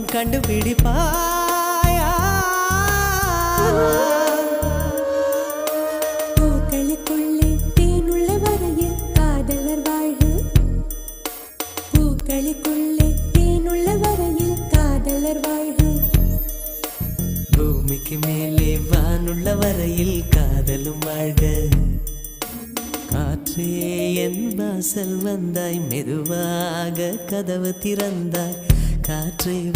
கண்டுபிடிப்பாயா? பூக்களுக்குள்ளே தேனுள்ள வரையில் காதலர் வாழ்வு. பூக்களுக்குள்ளே தேனுள்ள வரையில் காதலர் வாழ்வு. பூமிக்கு மேலே வானுள்ள வரையில் காதலும் வாழ்க. காற்றே என் வாசல் வந்தாய், மெதுவாக கதவு திறந்தாய். காற்றே